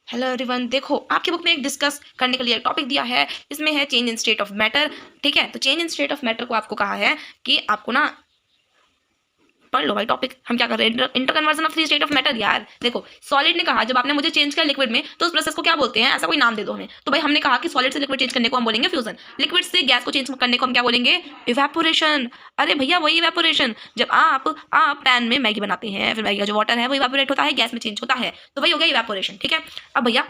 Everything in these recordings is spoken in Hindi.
हेलो एवरीवन, देखो आपकी बुक में एक डिस्कस करने के लिए टॉपिक दिया है। इसमें है change in state of matter. ठीक है, तो change in state of matter को आपको कहा है कि आपको ना पढ़ लो भाई टॉपिक। हम क्या कर रहे हैं, inter conversion of three state of matter. यार देखो, सॉलिड ने कहा जब आपने मुझे चेंज किया लिक्विड में तो उस प्रोसेस को क्या बोलते हैं, ऐसा कोई नाम दे दो हमें। तो भाई हमने कहा कि सॉलिड से लिक्विड चेंज करने को हम बोलेंगे फ्यूजन, लिक्विड से गैस को चेंज करने को हम क्या बोलेंगे, इवेपोरेशन। अरे भैया वही इवेपोरेशन, जब आप पैन में मैगी बनाते हैं, फिर मैगी का जो वाटर है वो इवेपोरेट होता है, गैस में चेंज होता है, तो वही हो गया इवेपोरेशन। ठीक है, अब भैया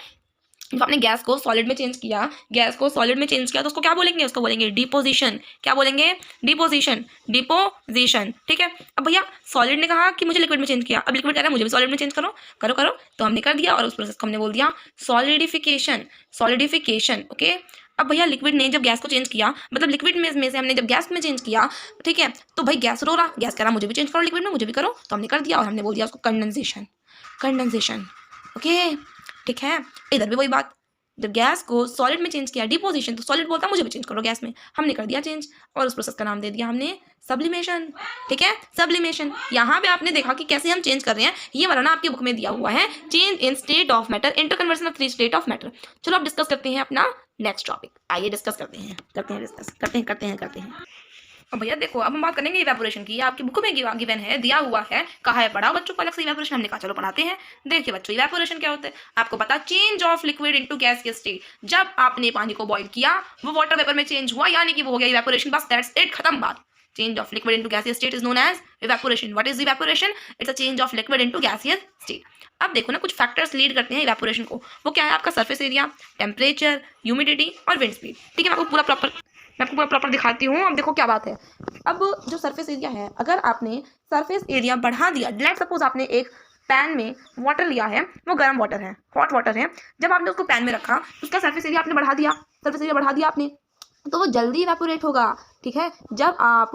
जब आपने गैस को सॉलिड में चेंज किया, गैस को सॉलिड में चेंज किया तो उसको क्या बोलेंगे, उसको बोलेंगे डिपोजिशन। क्या बोलेंगे, डिपोजिशन, डिपोजिशन। ठीक है, अब भैया सॉलिड ने कहा कि मुझे लिक्विड में चेंज किया, अब लिक्विड कह रहा है मुझे भी सॉलिड में चेंज करो करो करो, तो हमने कर दिया और उस प्रोसेस को हमने बोल दिया सॉलिडिफिकेशन। Solidification okay. अब भैया लिक्विड ने जब गैस को चेंज किया, मतलब लिक्विड में से हमने जब गैस में चेंज किया, ठीक है, तो भाई गैस रो रहा, गैस कह रहा मुझे भी चेंज करो लिक्विड में, मुझे भी करो, तो हमने कर दिया और हमने बोल दिया उसको कंडेंसेशन। कंडेंसेशन ओके, ठीक है। इधर भी वही बात, जब गैस को सॉलिड में चेंज किया डिपोजिशन, तो सॉलिड बोलता मुझे भी चेंज करो गैस में, हमने कर दिया चेंज और उस प्रोसेस का नाम दे दिया हमने सब्लिमेशन। ठीक है, सब्लिमेशन। यहाँ पे आपने देखा कि कैसे हम चेंज कर रहे हैं, ये वाला ना आपकी बुक में दिया हुआ है, change in state of matter, inter conversion of three state of matter. चलो अब डिस्कस करते हैं अपना नेक्स्ट टॉपिक। आइए डिस्कस करते हैं। अब भैया देखो, अब हम बात करेंगे इवेपोरेशन की। आपकी बुक में गिवन है, दिया हुआ है, कहा है पढ़ाओ बच्चों को अलग से इवेपोरेशन। हमने कहा चलो पढ़ाते हैं। देखिए बच्चों, इवेपोरेशन क्या होता है आपको पता, change of liquid into gaseous state. जब आपने पानी को बॉईल किया वो वाटर वेपर में चेंज हुआ, यानी कि वो हो गया इवेपोरेशन। बस दैट्स इट, खत्म बात। Change of liquid into gaseous state is known as evaporation. What is evaporation? It's a change of liquid into gaseous state. अब देखो ना, कुछ फैक्टर्स लीड करते हैं इवेपोरेशन को। वो क्या है, आपका सरफेस एरिया, टेम्परेचर, ह्यूमिडिटी और विंड स्पीड। ठीक है, मैं आपको पूरा प्रॉपर दिखाती हूँ। अब देखो क्या बात है, अब जो सरफेस एरिया है, अगर आपने सरफेस एरिया बढ़ा दिया, लेट सपोज आपने एक पैन में वाटर लिया है, वो गर्म वाटर है, हॉट वाटर है, जब आपने उसको पैन में रखा, उसका सरफेस एरिया आपने बढ़ा दिया, सरफेस एरिया बढ़ा दिया आपने, तो वो जल्दी इवेपोरेट होगा। ठीक है, जब आप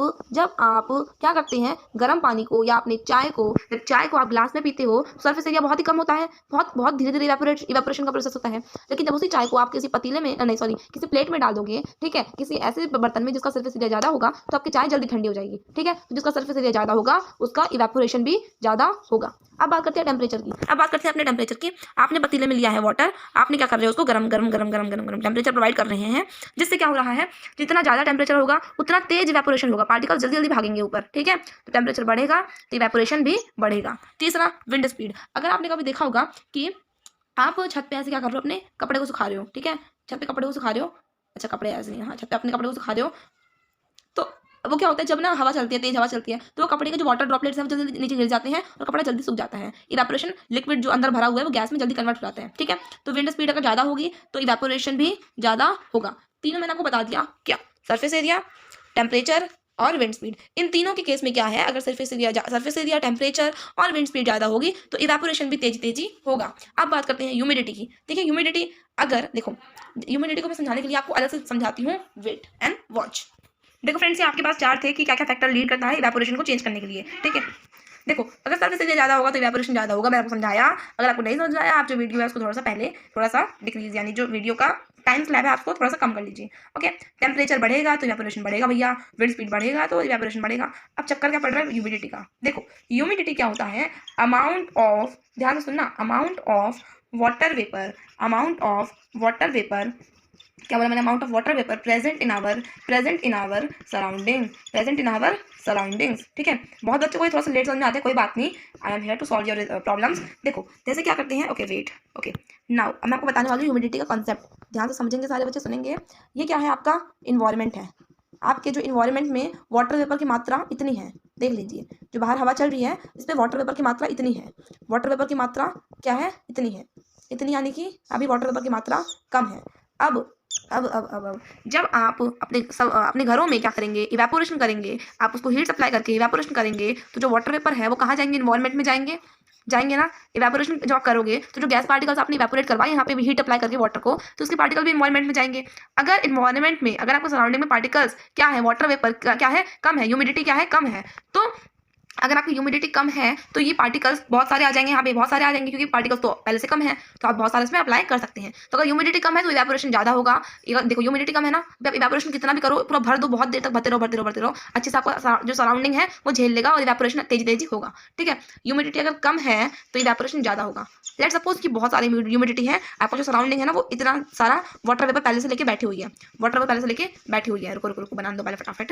क्या करते हैं, गर्म पानी को या अपने चाय को, जब चाय को आप ग्लास में पीते हो, सरफेस एरिया बहुत ही कम होता है, बहुत बहुत धीरे धीरे इवेपोरेशन का प्रोसेस होता है। लेकिन जब उसी चाय को आप किसी पतीले में, नहीं सॉरी, किसी प्लेट में डाल दोगे, ठीक है, किसी ऐसे बर्तन में जिसका सरफेस एरिया ज़्यादा होगा, तो आपकी चाय जल्दी ठंडी हो जाएगी। ठीक है, तो जिसका सरफेस एरिया ज़्यादा होगा उसका इवेपोरेशन भी ज़्यादा होगा। अब बात करते हैं टेम्परेचर की। अब बात करते हैं अपने टेम्परेचर की। आपने पतीले में लिया है वाटर, आपने क्या कर रहे हो, उसको गरम गरम गरम गरम गरम गरम टेम्परेचर प्रोवाइड कर रहे हैं, जिससे क्या हो रहा है, जितना ज़्यादा टेम्परेचर होगा उतना तेज इवेपोरेशन होगा, पार्टिकल जल्दी जल्दी भागेंगे ऊपर। ठीक है, तो टेम्परेचर बढ़ेगा तो इवेपोरेशन भी बढ़ेगा। तीसरा, विंड स्पीड। अगर आपने कभी देखा होगा कि आप छत पे ऐसे क्या कर रहे हो, अपने कपड़े को सुखा रहे हो, ठीक है, छत पे कपड़े को सुखा रहे हो, अच्छा कपड़े ऐसे नहीं, हाँ छत पे अपने कपड़े को सुखा रहे हो, तो वो क्या होता है, जब ना हवा चलती है, तेज हवा चलती है, तो वो कपड़े के जो वाटर ड्रॉपलेट्स हैं वो जल्दी नीचे गिर जाते हैं और कपड़ा जल्दी सूख जाता है। इवेपोरेशन, लिक्विड जो अंदर भरा हुआ है वो गैस में जल्दी कन्वर्ट हो जाता है। ठीक है, तो विंड स्पीड अगर ज़्यादा होगी तो इवेपोरेशन भी ज़्यादा होगा। तीनों मैंने आपको बता दिया, क्या, सरफेस एरिया, टेम्परेचर और विंड स्पीड। इन तीनों के केस में क्या है, अगर सरफेस एरिया, टेम्परेचर और विंड स्पीड ज़्यादा होगी तो इवेपोरेशन भी तेजी होगा। अब बात करते हैं ह्यूमिडिटी की। देखिए ह्यूमिडिटी, अगर देखो ह्यूमिडिटी को मैं समझाने के लिए आपको अलग से समझाती हूँ, वेट एंड वॉच। देखो फ्रेंड्स, ये आपके पास चार्ट थे कि क्या क्या फैक्टर लीड करता है इवेपोरेशन को चेंज करने के लिए। ठीक है, देखो अगर सरफेस एरिया ज़्यादा होगा तो इवेपोरेशन ज़्यादा होगा, मैंने आपको समझाया। अगर आपको नहीं समझ आया, आप जो वीडियो है उसको थोड़ा सा डिक्रीज, यानी जो वीडियो का टाइम स्लैब है आपको थोड़ा सा कम कर लीजिए। ओके, टेम्परेचर बढ़ेगा तो इवेपोरेशन बढ़ेगा भैया, विंड स्पीड बढ़ेगा तो इवेपोरेशन बढ़ेगा। अब चक्कर क्या पड़ रहा है ह्यूमिडिटी का। देखो ह्यूमिडिटी क्या होता है, अमाउंट ऑफ, ध्यान से सुनना, amount of water vapour, amount of water vapour, क्या बोला मैंने, amount of water vapour present in our surroundings. ठीक है, बहुत बच्चों को थोड़ा सा लेट समझ में आता है, कोई बात नहीं, I am here to solve your problems. देखो जैसे क्या करते हैं, ओके वेट, ओके नाउ अब मैं आपको बताने वाली हूँ ह्यूमिडिटी का कॉन्सेप्ट। ध्यान से समझेंगे, सारे बच्चे सुनेंगे। ये क्या है, आपका इन्वायरमेंट है। आपके जो इन्वायरमेंट में वाटर वेपर की मात्रा इतनी है, देख लीजिए, जो बाहर हवा चल रही है इस पर वाटर वेपर की मात्रा इतनी है, वाटर वेपर की मात्रा क्या है, इतनी है, इतनी, यानी कि अभी वाटर वेपर की मात्रा कम है। अब जब आप अपने घरों में क्या करेंगे, इवेपोरेशन करेंगे, आप उसको हीट सप्लाई करके इवेपोरेशन करेंगे, तो जो वाटर वेपर है वो कहाँ जाएंगे, इन्वायरमेंट में जाएंगे ना। इवेपोरेशन जब आप करोगे तो जो गैस पार्टिकल्स आपने इवेपोरेट करवाए यहाँ पे हीट अप्लाई करके वाटर को, तो उसके पार्टिकल भी इन्वायरमेंट में जाएंगे। अगर इन्वायरमेंट में, अगर आपको सराउंडिंग में पार्टिकल्स क्या है, वाटर वेपर क्या है, कम है, ह्यूमिडिटी क्या है, कम है, तो अगर आपकी ह्यूमिडिटी कम है तो ये पार्टिकल्स बहुत सारे आ जाएंगे, यहाँ पे बहुत सारे आ जाएंगे क्योंकि पार्टिकल्स तो पहले से कम है, तो आप बहुत सारे इसमें अप्लाई कर सकते हैं। तो अगर ह्यूमिडिटी कम है तो इवेपोरेशन ज़्यादा होगा। देखो ह्यूमिडिटी कम है ना, आप इवेपोरेशन कितना भी करो, पूरा भर दो, बहुत देर तक भरते रहो भरते रहो भरते रहो, अच्छे से आपका जो सराउंडिंग है वो झेल लेगा और इवेपोरेशन तेजी तेजी होगा। ठीक है, ह्यूमिडिटी अगर कम है तो इवेपोरेशन ज़्यादा होगा। लेट सपोज कि बहुत सारी ह्यूमिडिटी है, आपका जो सराउंडिंग है ना वो इतना सारा वाटर वेपर पहले से लेके बैठी हुई है, वाटर वेपर पहले से लेके बैठी हुई है। रुको रुको रुको, बना दो पहले फटाफट।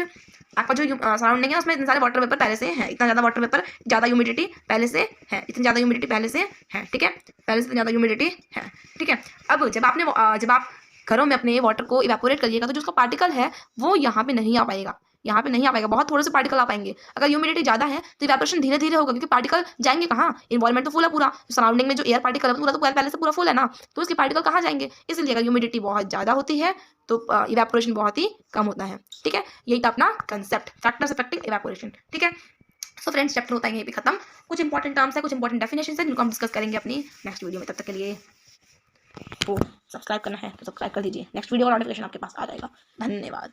आपका जो सराउंडिंग है उसमें इतने सारे वाटर वेपर पहले से है, इतना ज़्यादा वाटर वेपर, ज़्यादा ह्यूमिडिटी पहले से है, इतनी ज़्यादा ह्यूमिडिटी पहले से है। ठीक है, पहले से ज़्यादा ह्यूमिडिटी है। ठीक है, अब जब आप घरों में अपने वाटर को इवेपोरेट करिएगा तो जो उसका पार्टिकल है वो यहाँ पे नहीं आ पाएगा, यहाँ पे नहीं आ पाएगा, बहुत थोड़े से पार्टिकल आ पाएंगे। अगर ह्यूमिडिटी ज़्यादा है तो इवेपोरेशन धीरे धीरे होगा क्योंकि पार्टिकल जाएंगे कहाँ, इन्वायरमेंट तो फुल है पूरा, सराउंडिंग में जो एयर पार्टिकल है पूरा तो पहले से पूरा फुल है ना, तो उसके पार्टिकल कहाँ जाएंगे। इसलिए अगर ह्यूमिडिटी बहुत ज़्यादा होती है तो इवेपोरेशन बहुत ही कम होता है। ठीक है, यही था अपना कंसेप्ट, फैक्टर्स अफेक्टिंग इवेपोरेशन। ठीक है, सो फ्रेंड्स चैप्टर होता है यहीं पे खत्म। कुछ इंपॉर्टेंट टर्म्स है, कुछ इंपॉर्टेंट डेफिनेशन है जिनको हम डिस्कस करेंगे अपनी नेक्स्ट वीडियो में। तब तक के लिए तो सब्सक्राइब करना है तो सब्सक्राइब कर दीजिए, नेक्स्ट वीडियो का नोटिफिकेशन आपके पास आ जाएगा। धन्यवाद।